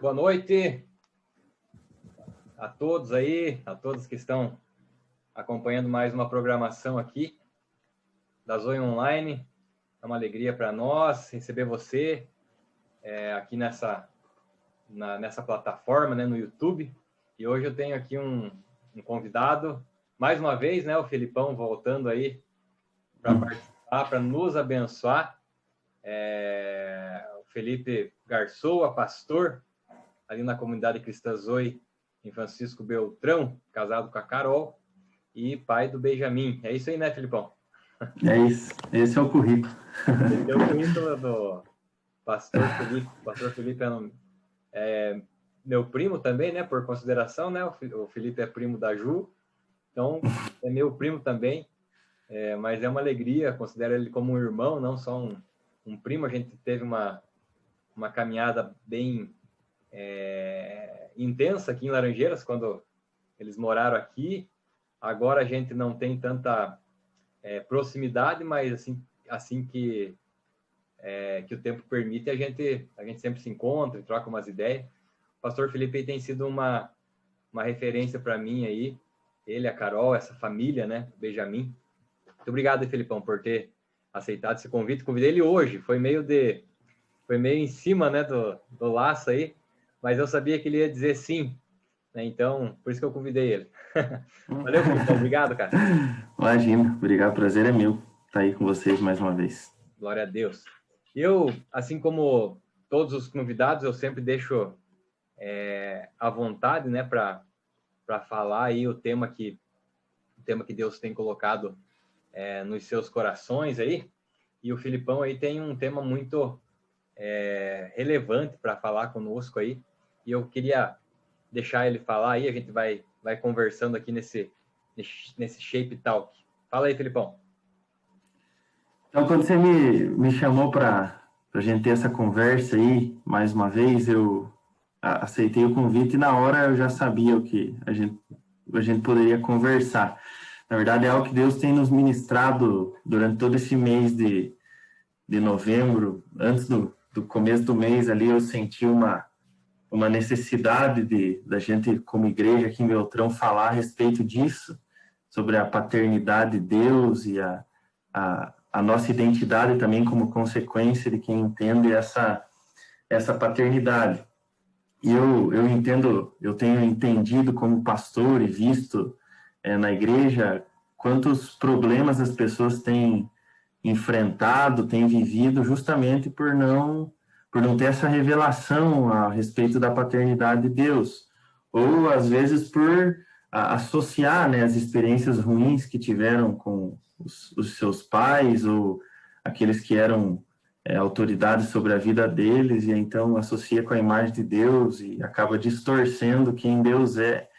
Boa noite a todos aí, a todos que estão acompanhando mais uma programação aqui da Zoe Online. É uma alegria para nós receber você aqui nessa plataforma, né, no YouTube. E hoje eu tenho aqui um convidado, mais uma vez, né, o Felipão voltando aí para participar, para nos abençoar. O Felipe Garçoa, pastor, ali na comunidade cristã Zoe, em Francisco Beltrão, casado com a Carol, e pai do Benjamin. É isso aí, né, Felipão? É isso, esse é o currículo. Esse é o currículo do pastor Felipe. O pastor Felipe é meu primo também, né, por consideração, né, o Felipe é primo da Ju, então é meu primo também, mas é uma alegria, considero ele como um irmão, não só um primo. A gente teve uma caminhada bem intensa aqui em Laranjeiras, quando eles moraram aqui. Agora a gente não tem tanta proximidade, mas assim que o tempo permite, a gente sempre se encontra e troca umas ideias. O pastor Felipe tem sido uma referência para mim aí, ele, a Carol, essa família, né, Benjamin. Muito obrigado, Felipão, por ter aceitado esse convite. Convidei ele hoje, foi meio em cima, né, do laço aí, mas eu sabia que ele ia dizer sim, né? Então, por isso que eu convidei ele. Valeu, Felipão, obrigado, cara. Imagina, obrigado, o prazer é meu estar aí com vocês mais uma vez. Glória a Deus. Eu, assim como todos os convidados, eu sempre deixo à vontade, né, para falar aí o tema que Deus tem colocado nos seus corações aí. E o Felipão aí tem um tema muito relevante para falar conosco aí, e eu queria deixar ele falar aí, a gente vai conversando aqui nesse Shape Talk. Fala aí, Felipão. Então, quando você me chamou para a gente ter essa conversa aí, mais uma vez, eu aceitei o convite e na hora eu já sabia o que a gente poderia conversar. Na verdade, é algo que Deus tem nos ministrado durante todo esse mês de novembro. Antes do começo do mês ali, eu senti uma necessidade da gente, como igreja aqui em Beltrão, falar a respeito disso, sobre a paternidade de Deus e a nossa identidade também como consequência de quem entende essa paternidade. E eu tenho entendido como pastor e visto na igreja quantos problemas as pessoas têm enfrentado, têm vivido, justamente por não ter essa revelação a respeito da paternidade de Deus, ou às vezes por associar, né, as experiências ruins que tiveram com os seus pais, ou aqueles que eram autoridades sobre a vida deles, e então associa com a imagem de Deus e acaba distorcendo quem Deus é.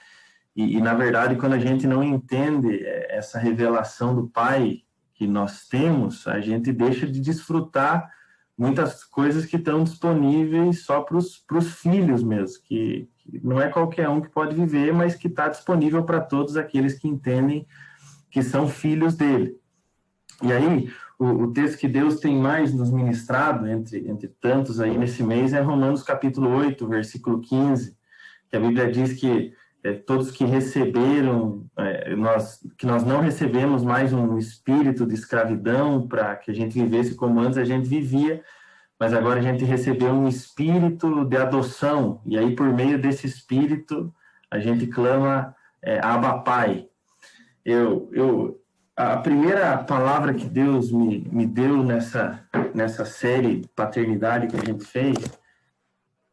E na verdade, quando a gente não entende essa revelação do Pai que nós temos, a gente deixa de desfrutar muitas coisas que estão disponíveis só para os filhos mesmo, que não é qualquer um que pode viver, mas que está disponível para todos aqueles que entendem que são filhos dele. E aí, o texto que Deus tem mais nos ministrado, entre tantos aí nesse mês, é Romanos capítulo 8, versículo 15, que a Bíblia diz que todos que receberam, que nós não recebemos mais um espírito de escravidão para que a gente vivesse como antes a gente vivia, mas agora a gente recebeu um espírito de adoção, e aí por meio desse espírito a gente clama Abba Pai. A primeira palavra que Deus me deu nessa série Paternidade que a gente fez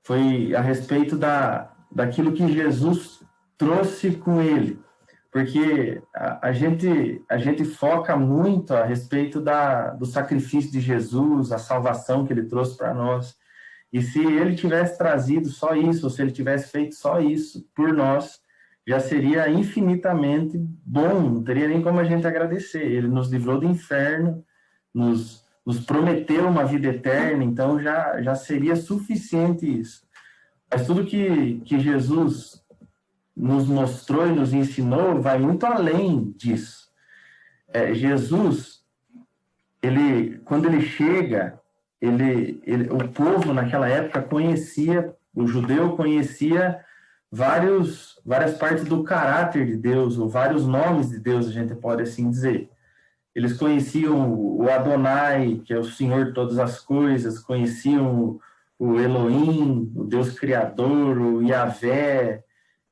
foi a respeito daquilo que Jesus trouxe com ele, porque a gente foca muito a respeito do sacrifício de Jesus, a salvação que ele trouxe para nós, e se ele tivesse trazido só isso, ou se ele tivesse feito só isso por nós, já seria infinitamente bom, não teria nem como a gente agradecer. Ele nos livrou do inferno, nos prometeu uma vida eterna, então já seria suficiente isso. Mas tudo que Jesus nos mostrou e nos ensinou vai muito além disso. Jesus, quando ele chega, o povo naquela época conhecia O judeu conhecia várias partes do caráter de Deus, ou vários nomes de Deus, a gente pode assim dizer. Eles conheciam o Adonai, que é o Senhor de todas as coisas, conheciam o Elohim, o Deus Criador, o Yahvé,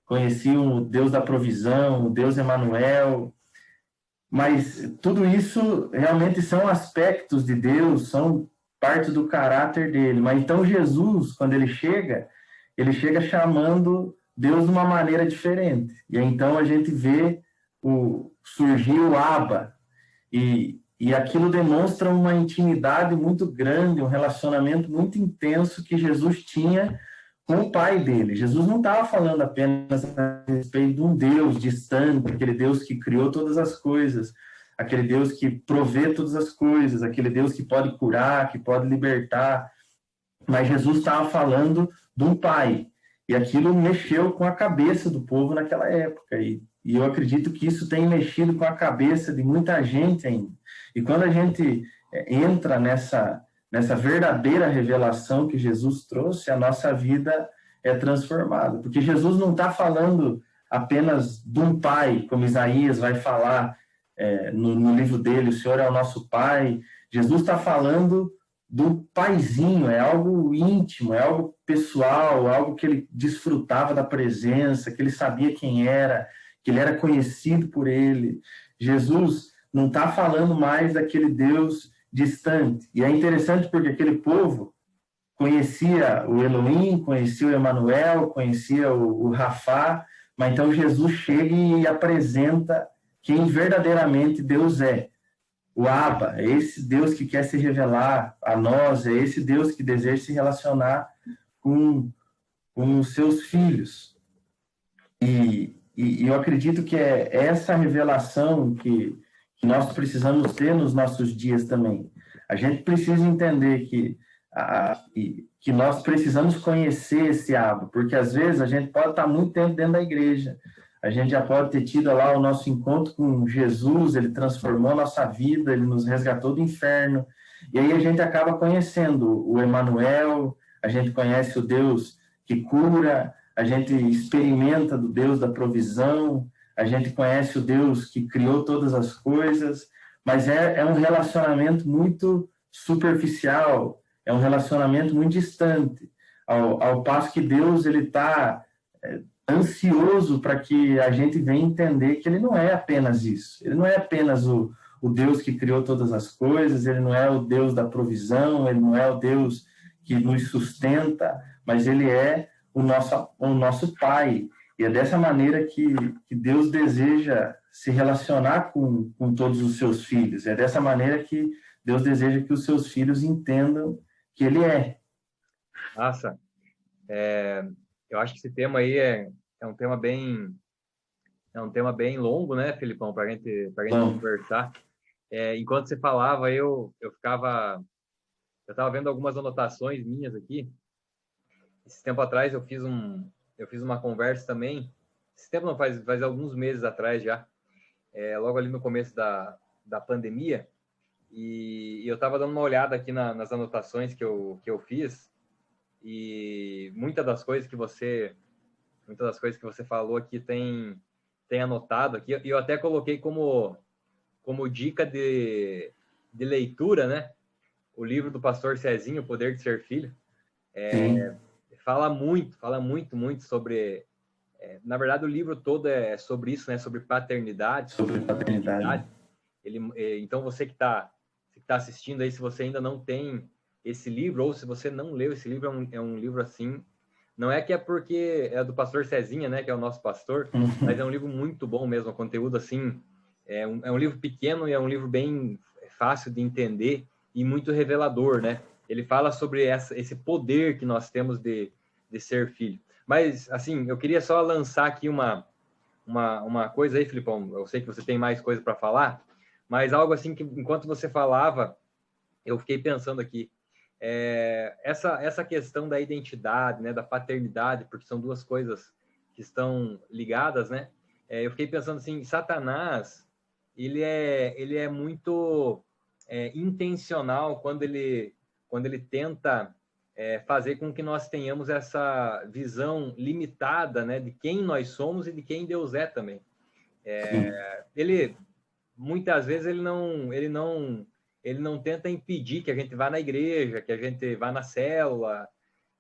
conheciam o Deus da provisão, o Deus Emanuel. Mas tudo isso realmente são aspectos de Deus, são parte do caráter dele. Mas então Jesus, quando ele chega chamando Deus de uma maneira diferente. E então a gente vê surgir o Abba, e aquilo demonstra uma intimidade muito grande, um relacionamento muito intenso que Jesus tinha com o pai dele. Jesus não estava falando apenas a respeito de um Deus distante, aquele Deus que criou todas as coisas, aquele Deus que provê todas as coisas, aquele Deus que pode curar, que pode libertar. Mas Jesus estava falando de um pai, e aquilo mexeu com a cabeça do povo naquela época, e eu acredito que isso tem mexido com a cabeça de muita gente ainda. E quando a gente entra nessa verdadeira revelação que Jesus trouxe, a nossa vida é transformada. Porque Jesus não está falando apenas de um pai, como Isaías vai falar no livro dele, o Senhor é o nosso pai. Jesus está falando do paizinho, é algo íntimo, é algo pessoal, algo que ele desfrutava da presença, que ele sabia quem era, que ele era conhecido por ele. Jesus não está falando mais daquele Deus distante. E é interessante porque aquele povo conhecia o Elohim, conhecia o Emanuel, conhecia o Rafá, mas então Jesus chega e apresenta quem verdadeiramente Deus é. O Abba, é esse Deus que quer se revelar a nós, é esse Deus que deseja se relacionar com os seus filhos. E eu acredito que é essa revelação que nós precisamos ter nos nossos dias também. A gente precisa entender que nós precisamos conhecer esse Abba, porque às vezes a gente pode estar muito tempo dentro da igreja, a gente já pode ter tido lá o nosso encontro com Jesus, ele transformou a nossa vida, ele nos resgatou do inferno, e aí a gente acaba conhecendo o Emanuel, a gente conhece o Deus que cura, a gente experimenta do Deus da provisão, a gente conhece o Deus que criou todas as coisas, mas é um relacionamento muito superficial, é um relacionamento muito distante, ao passo que Deus ele está ansioso para que a gente venha entender que ele não é apenas isso, ele não é apenas o Deus que criou todas as coisas, ele não é o Deus da provisão, ele não é o Deus que nos sustenta, mas ele é o nosso Pai. E é dessa maneira que Deus deseja se relacionar com todos os seus filhos. É dessa maneira que Deus deseja que os seus filhos entendam que Ele é. Nossa, eu acho que esse tema aí é um tema bem longo, né, Felipão, para a gente conversar. Enquanto você falava, eu estava vendo algumas anotações minhas aqui. Esse tempo atrás eu fiz uma conversa também. Esse tempo não faz alguns meses atrás já, logo ali no começo da pandemia. E eu estava dando uma olhada aqui nas anotações que eu fiz, e muitas das coisas que você falou aqui tem anotado aqui, e eu até coloquei como dica de leitura, né? O livro do pastor Cezinho, O Poder de Ser Filho. Fala muito sobre... na verdade, o livro todo é sobre isso, né? Sobre paternidade. Sobre paternidade. Então, você que está assistindo aí, se você ainda não tem esse livro, ou se você não leu esse livro, é um livro assim... Não é que é porque é do pastor Cezinha, né? Que é o nosso pastor, mas é um livro muito bom mesmo. O conteúdo, assim... É um livro pequeno e é um livro bem fácil de entender e muito revelador, né? Ele fala sobre esse poder que nós temos de ser filho. Mas, assim, eu queria só lançar aqui uma coisa aí, Filipão. Eu sei que você tem mais coisa para falar, mas algo assim que, enquanto você falava, eu fiquei pensando aqui. Essa questão da identidade, né, da paternidade, porque são duas coisas que estão ligadas, né? Eu fiquei pensando assim, Satanás, ele é muito intencional quando ele tenta fazer com que nós tenhamos essa visão limitada, né, de quem nós somos e de quem Deus é também. Ele, muitas vezes, ele não tenta impedir que a gente vá na igreja, que a gente vá na célula,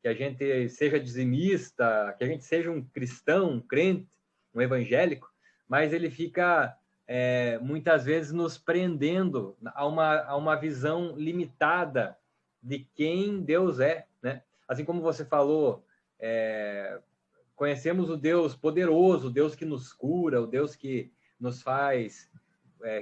que a gente seja dizimista, que a gente seja um cristão, um crente, um evangélico, mas ele fica, muitas vezes, nos prendendo a uma visão limitada de quem Deus é, né? Assim como você falou, conhecemos o Deus poderoso, o Deus que nos cura, o Deus que nos faz,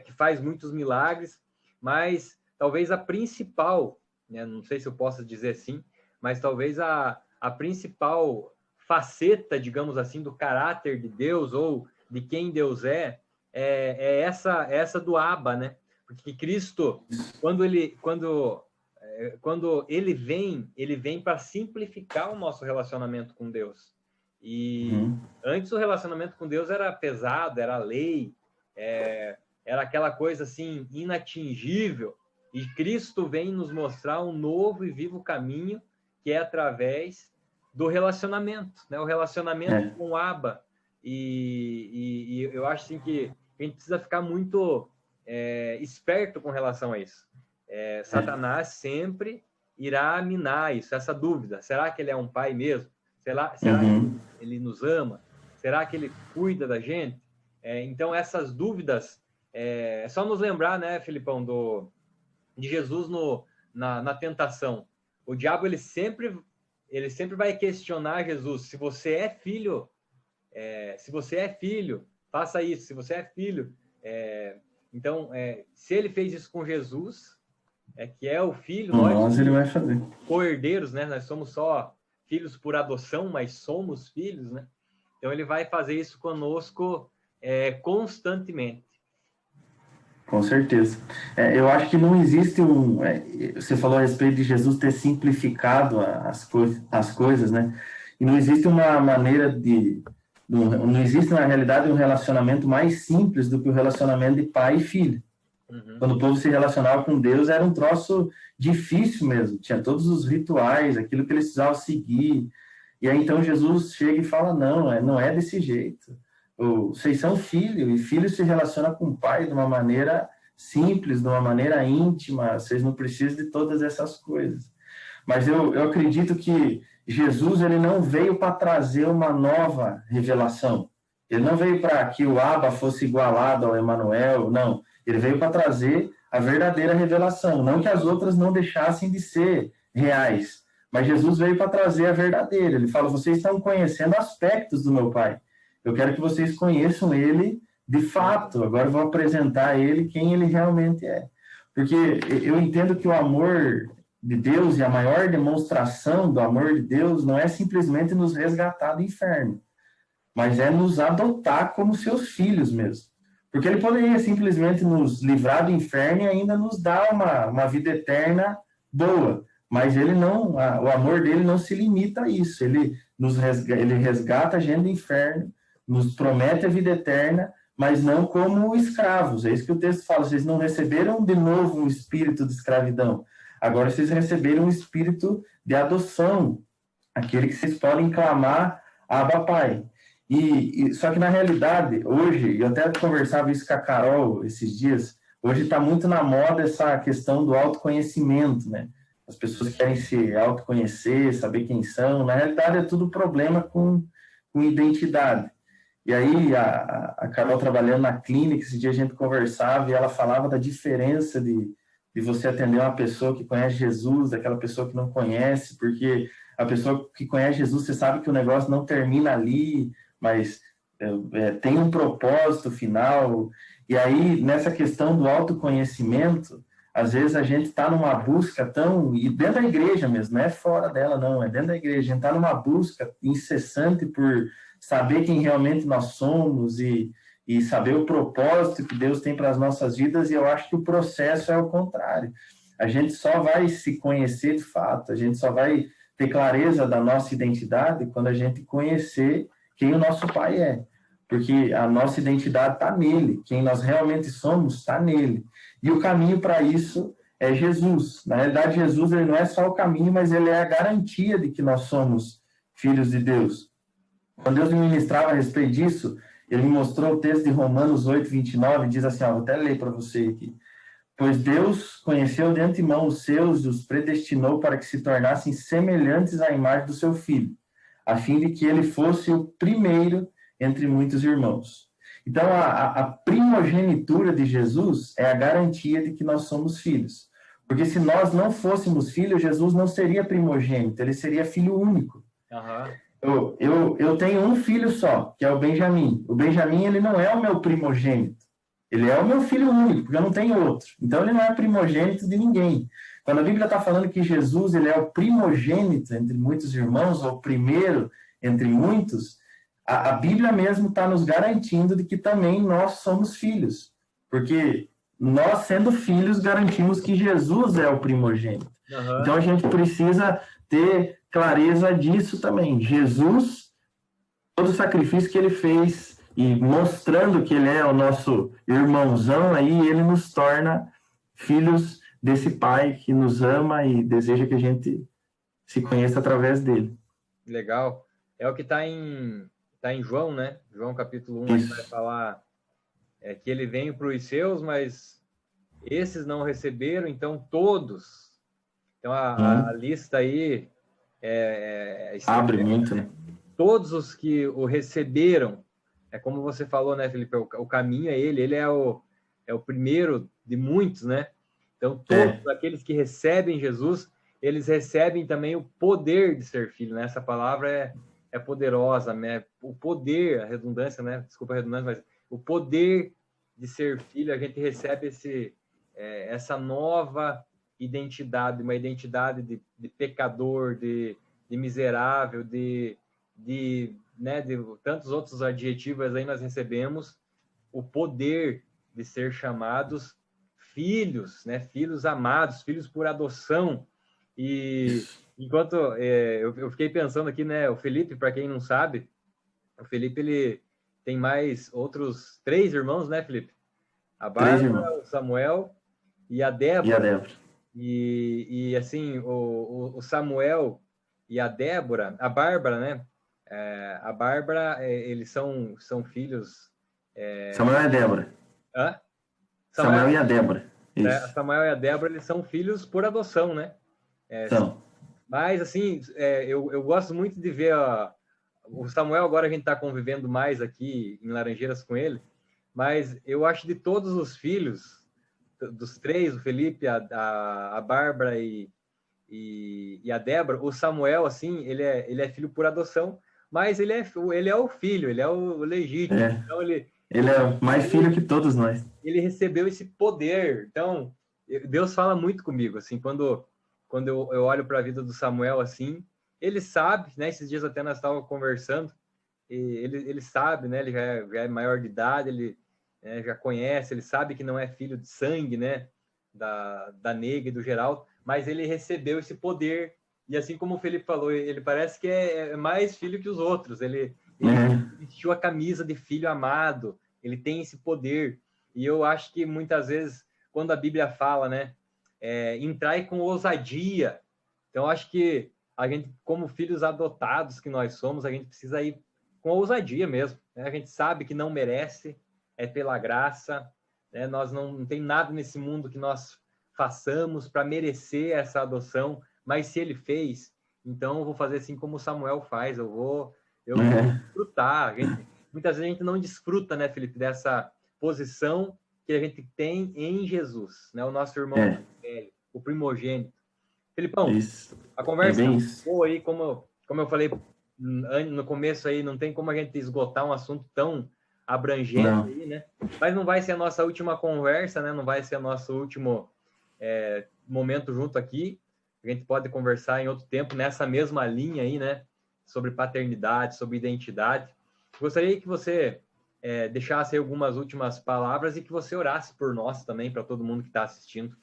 que faz muitos milagres, mas talvez a principal, né, não sei se eu posso dizer assim, mas talvez a principal faceta, digamos assim, do caráter de Deus ou de quem Deus é essa do Abba, né? Porque Cristo, quando ele vem para simplificar o nosso relacionamento com Deus. E antes o relacionamento com Deus era pesado, era lei, era aquela coisa assim inatingível. E Cristo vem nos mostrar um novo e vivo caminho, que é através do relacionamento, né? O relacionamento com o Abba. E eu acho assim que a gente precisa ficar muito esperto com relação a isso. Satanás sempre irá minar isso, essa dúvida. Será que ele é um pai mesmo? Será que ele nos ama? Será que ele cuida da gente? Então, essas dúvidas, é só nos lembrar, né, Filipão, de Jesus na tentação. O diabo, ele sempre vai questionar Jesus. Se você é filho, faça isso. Se você é filho. Então, se ele fez isso com Jesus, que é o filho, nós ele vai fazer. Co-herdeiros, né? Nós somos só filhos por adoção, mas somos filhos, né? Então, ele vai fazer isso conosco constantemente. Com certeza. Eu acho que não existe você falou a respeito de Jesus ter simplificado as coisas, né? E não existe uma maneira não existe, na realidade, um relacionamento mais simples do que o relacionamento de pai e filho. Quando o povo se relacionava com Deus, era um troço difícil mesmo. Tinha todos os rituais, aquilo que eles precisavam seguir. E aí, então, Jesus chega e fala, não é desse jeito. Vocês são filhos, e filho se relaciona com o pai de uma maneira simples, de uma maneira íntima. Vocês não precisam de todas essas coisas. Mas eu acredito que Jesus, ele não veio para trazer uma nova revelação. Ele não veio para que o Abba fosse igualado ao Emanuel, não. Ele veio para trazer a verdadeira revelação. Não que as outras não deixassem de ser reais, mas Jesus veio para trazer a verdadeira. Ele fala, vocês estão conhecendo aspectos do meu Pai. Eu quero que vocês conheçam ele de fato. Agora eu vou apresentar a ele quem ele realmente é. Porque eu entendo que o amor de Deus e a maior demonstração do amor de Deus não é simplesmente nos resgatar do inferno, mas é nos adotar como seus filhos mesmo. Porque ele poderia simplesmente nos livrar do inferno e ainda nos dar uma vida eterna boa. Mas ele não, o amor dele não se limita a isso. Ele resgata a gente do inferno, nos promete a vida eterna, mas não como escravos. É isso que o texto fala. Vocês não receberam de novo um espírito de escravidão. Agora vocês receberam um espírito de adoção, aquele que vocês podem clamar Abba Pai. Só que na realidade, hoje, eu até conversava isso com a Carol esses dias, hoje está muito na moda essa questão do autoconhecimento, né? As pessoas querem se autoconhecer, saber quem são. Na realidade, é tudo problema com identidade. E aí, a Carol trabalhando na clínica, esse dia a gente conversava e ela falava da diferença de você atender uma pessoa que conhece Jesus, daquela pessoa que não conhece, porque a pessoa que conhece Jesus, você sabe que o negócio não termina ali, mas tem um propósito final. E aí, nessa questão do autoconhecimento, às vezes a gente está numa busca e dentro da igreja mesmo, não é fora dela não, é dentro da igreja, a gente está numa busca incessante por saber quem realmente nós somos e saber o propósito que Deus tem para as nossas vidas, e eu acho que o processo é o contrário. A gente só vai se conhecer de fato, a gente só vai ter clareza da nossa identidade quando a gente conhecer quem o nosso Pai é, porque a nossa identidade está nele, quem nós realmente somos está nele. E o caminho para isso é Jesus. Na realidade, Jesus ele não é só o caminho, mas ele é a garantia de que nós somos filhos de Deus. Quando Deus me ministrava a respeito disso, ele me mostrou o texto de Romanos 8, 29, diz assim, vou até ler para você aqui. Pois Deus conheceu de antemão os seus e os predestinou para que se tornassem semelhantes à imagem do seu Filho, a fim de que ele fosse o primeiro entre muitos irmãos. Então, a primogenitura de Jesus é a garantia de que nós somos filhos. Porque se nós não fôssemos filhos, Jesus não seria primogênito, ele seria filho único. Eu tenho um filho só, que é o Benjamin. O Benjamin, ele não é o meu primogênito. Ele é o meu filho único, porque eu não tenho outro. Então, ele não é primogênito de ninguém. Quando a Bíblia está falando que Jesus ele é o primogênito entre muitos irmãos, ou o primeiro entre muitos, a Bíblia mesmo está nos garantindo de que também nós somos filhos. Porque nós, sendo filhos, garantimos que Jesus é o primogênito. Então, a gente precisa ter clareza disso também. Jesus, todo o sacrifício que ele fez, e mostrando que ele é o nosso irmãozão, aí ele nos torna filhos desse Pai que nos ama e deseja que a gente se conheça através dele. Legal. É o que está em João, né? João capítulo 1, ele vai falar que ele veio para os seus, mas esses não receberam, então todos. Então a lista aí abre muito, né? Todos os que o receberam, é como você falou, né, Felipe? O caminho é ele é o primeiro de muitos, né? Então, todos aqueles que recebem Jesus, eles recebem também o poder de ser filho, né? Essa palavra é poderosa, né? O poder, a redundância, né? Desculpa a redundância, mas o poder de ser filho, a gente recebe essa nova identidade, uma identidade de pecador, de miserável, de tantos outros adjetivos aí nós recebemos o poder de ser chamados filhos, né? Filhos amados, filhos por adoção. E enquanto eu fiquei pensando aqui, né? O Felipe, para quem não sabe, o Felipe ele tem mais outros 3 irmãos, né, Felipe? A Bárbara, o Samuel e a Débora. E assim, o Samuel e a Débora, a Bárbara, né? A Bárbara, eles são filhos... Samuel e a Débora. Hã? Samuel e a Débora. Isso. Samuel e a Débora, eles são filhos por adoção, né? Mas, assim, eu gosto muito de ver... o Samuel, agora a gente está convivendo mais aqui em Laranjeiras com ele, mas eu acho de todos os filhos, dos 3, o Felipe, a Bárbara e a Débora, o Samuel, assim, ele é filho por adoção, mas ele é o filho, ele é o legítimo. Então ele é mais filho que todos nós. Ele recebeu esse poder. Então, Deus fala muito comigo, assim, quando eu olho para a vida do Samuel, assim, ele sabe, né? Esses dias até nós estávamos conversando, e ele sabe, né? Ele já é maior de idade, ele já conhece, ele sabe que não é filho de sangue, né? Da Nega e do Geraldo, mas ele recebeu esse poder. E assim como o Felipe falou, ele parece que é mais filho que os outros. Ele vestiu a camisa de filho amado, ele tem esse poder. E eu acho que muitas vezes, quando a Bíblia fala, né, entrai com ousadia. Então, eu acho que a gente, como filhos adotados que nós somos, a gente precisa ir com ousadia mesmo, né? A gente sabe que não merece, é pela graça, né? Nós não tem nada nesse mundo que nós façamos para merecer essa adoção, mas se ele fez, então eu vou fazer assim como o Samuel faz, eu vou desfrutar. Muitas vezes a gente não desfruta, né, Felipe, dessa posição que a gente tem em Jesus, né? O nosso irmão velho, o primogênito. Felipão, a conversa boa aí, como eu falei no começo aí, não tem como a gente esgotar um assunto tão abrangente aí, né? Mas não vai ser a nossa última conversa, né? Não vai ser o nosso último momento junto aqui. A gente pode conversar em outro tempo nessa mesma linha aí, né? Sobre paternidade, sobre identidade. Gostaria que você deixasse aí algumas últimas palavras e que você orasse por nós também, para todo mundo que está assistindo.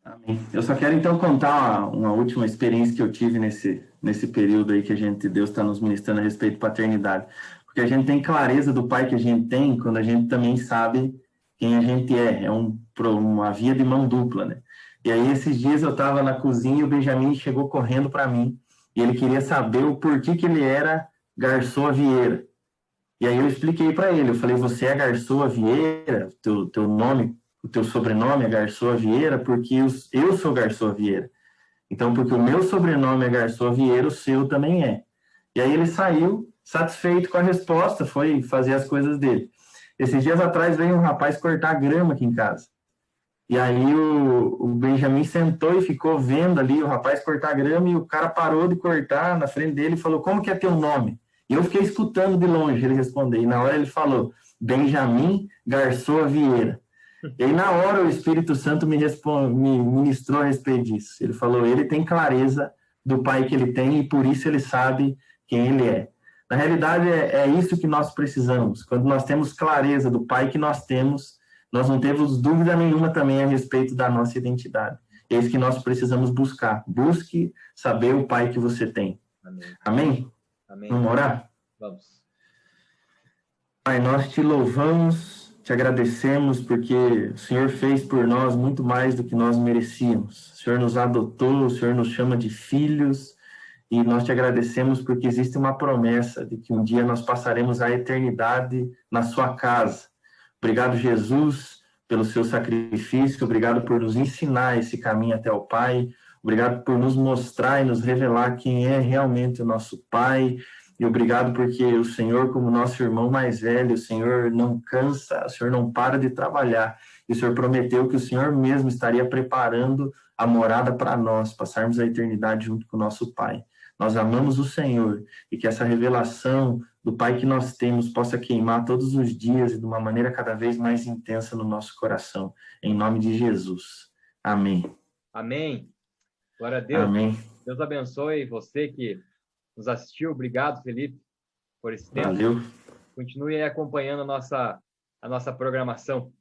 Amém. Eu só quero então contar uma última experiência que eu tive nesse período aí que Deus está nos ministrando a respeito de paternidade. Porque a gente tem clareza do pai que a gente tem quando a gente também sabe quem a gente é. É uma via de mão dupla, né? E aí, esses dias eu estava na cozinha e o Benjamin chegou correndo para mim. E ele queria saber o porquê que ele era Garçom Vieira. E aí eu expliquei para ele, eu falei, você é Garçom Vieira? Teu nome, o teu sobrenome é Garçom Vieira porque eu sou Garçom Vieira. Então, porque o meu sobrenome é Garçom Vieira, o seu também é. E aí ele saiu satisfeito com a resposta, foi fazer as coisas dele. Esses dias atrás veio um rapaz cortar grama aqui em casa. E aí o Benjamin sentou e ficou vendo ali o rapaz cortar grama e o cara parou de cortar na frente dele e falou, como que é teu nome? E eu fiquei escutando de longe ele responder. E na hora ele falou, Benjamin Garçom Vieira. E aí na hora o Espírito Santo me ministrou a respeito disso. Ele falou, ele tem clareza do pai que ele tem e por isso ele sabe quem ele é. Na realidade é isso que nós precisamos. Quando nós temos clareza do pai que nós temos, nós não temos dúvida nenhuma também a respeito da nossa identidade. É isso que nós precisamos buscar. Busque saber o pai que você tem. Amém. Amém? Amém. Vamos orar? Vamos. Pai, nós te louvamos, te agradecemos, porque o Senhor fez por nós muito mais do que nós merecíamos. O Senhor nos adotou, o Senhor nos chama de filhos, e nós te agradecemos porque existe uma promessa de que um dia nós passaremos a eternidade na sua casa. Obrigado, Jesus, pelo seu sacrifício. Obrigado por nos ensinar esse caminho até o Pai. Obrigado por nos mostrar e nos revelar quem é realmente o nosso Pai. E obrigado porque o Senhor, como nosso irmão mais velho, o Senhor não cansa, o Senhor não para de trabalhar. E o Senhor prometeu que o Senhor mesmo estaria preparando a morada para nós, passarmos a eternidade junto com o nosso Pai. Nós amamos o Senhor e que essa revelação do Pai que nós temos possa queimar todos os dias e de uma maneira cada vez mais intensa no nosso coração. Em nome de Jesus. Amém. Amém. Glória a Deus. Amém. Deus abençoe você que nos assistiu. Obrigado, Felipe, por esse tempo. Valeu. Continue aí acompanhando a nossa programação.